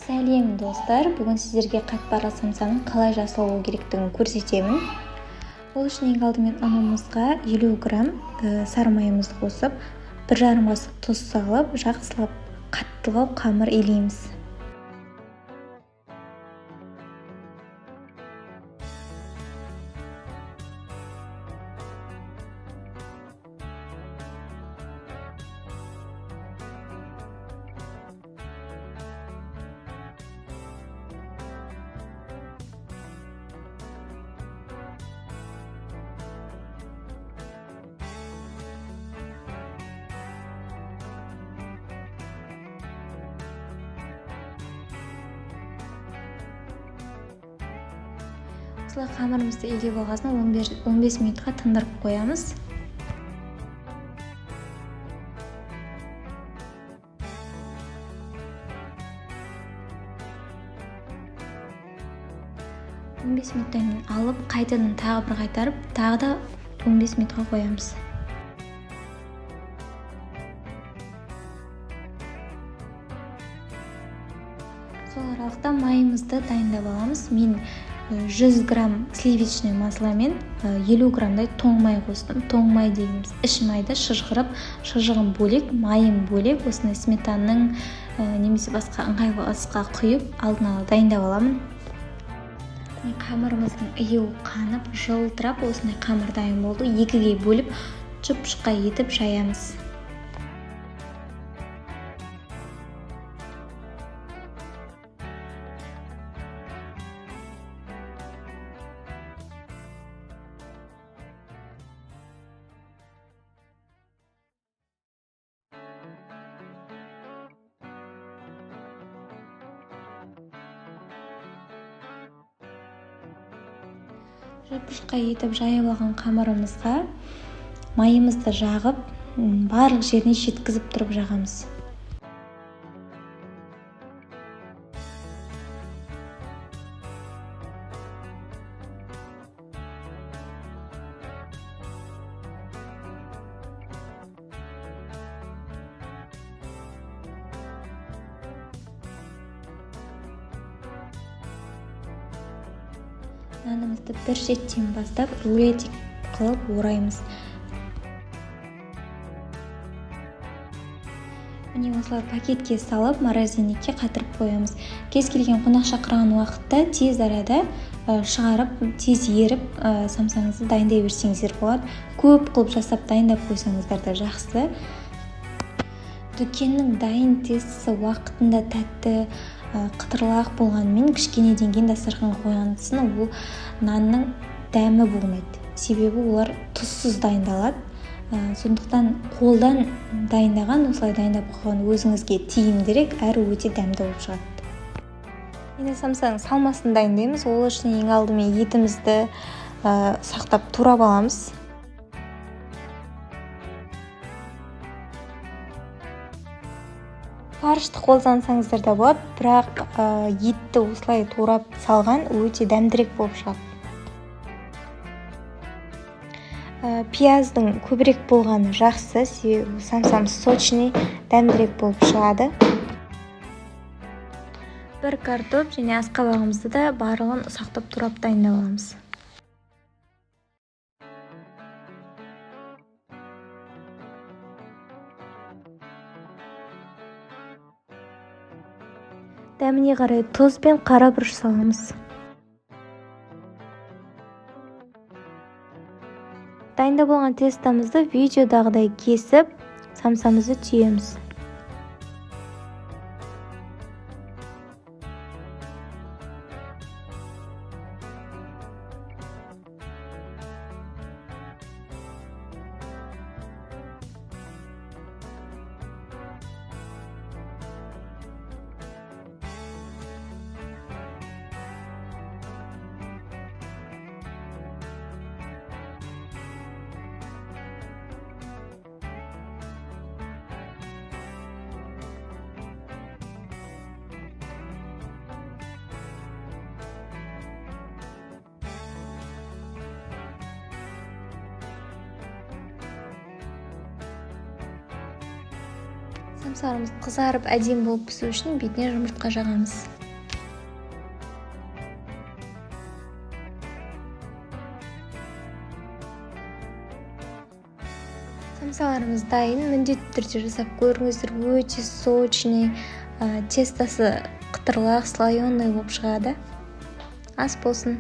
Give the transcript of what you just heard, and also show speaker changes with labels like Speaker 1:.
Speaker 1: Сәлем достар, бүгін сіздерге қатпарлы самсаның қалай жасалу керектігін көрсетемін. Ол үшін ең алдымен ұнымызға 50 грамм сары майымызды қосып, 1,5 қасық тұз салып, жақсылап қаттылау қамыр илейміз. Осылай қамырымызды илеп болғасын 15 минутқа тындырып қоямыз. Он бес минуттан кейін алып, қайтадан тағы бір қайтарып, тағы да 15 минутқа қоямыз. Сол аралықта майымызды дайындап аламыз. Мен 100 грамм сливочный масламен 50 граммдай тоң май қостым. Тоң май дегеніміз іш майды шыжғырып, шыжығын бөлек, майын бөлек, осындай сметаның немесе басқа ыңғайлы ыдысқа құйып, алдын ала дайындап аламын. Қамырымыздың июі қанып, жылтырап, осындай қамыр дайын болды. Екіге бөліп, жұп-жұқа етіп жаямыз. Жұп-жұқа етіп жайып алған қамырымызға майымызды жағып, барлық жеріне жеткізіп тұрып жағамыз. Нанымызды бір шеттен бастап рулетик қылып ораймыз. Міне осылай пакетке салып, морозильникке қатырып қоямыз. Кез келген қонақ шақырған уақытта тез арада шығарып, тез еріп, самсаңызды дайындай берсеңіздер болады. Көп қылып жасап дайындап қойсаңыздар да жақсы. Дүкеннің дайын тестісі уақытында тәтті, қытырлақ болғанымен кішкенеден кейін дастарханға қойғансын ол нанның дәмі болмайды. Себебі олар тұзсыз дайындалады. Сондықтан қолдан дайындаған, осылай дайындап қойған өзіңізге тиімдірек, әрі өте дәмді болып шығады. Енді самсаның салмасын дайындаймыз. Ол үшін ең алдымен етімізді сақтап турап аламыз. Фаршты қолдансаңыздар да болады, бірақ етті осылай турап салған өте дәмдірек болып шығады. Пияздың көбірек болғаны жақсы, себебі самсам сочный, дәмдірек болып шығады. Бір картоп және асқабағымызды да барлығын ұсақтап турап дайындап аламыз. Дәміне қарай тұз бен қара бұрыш саламыз. Дайындап болған тестамызды видеодағыдай кесіп, самсамызды түйеміз. самсаларымыз қызарып әдемі болып пісу үшін бетіне жұмыртқа жағамыз. Самсаларымыз дайын. Міндетті түрде жасап көріңіздер. Өте сочный, тестосы қытырлақ, слоеный болып шығады. Ас болсын.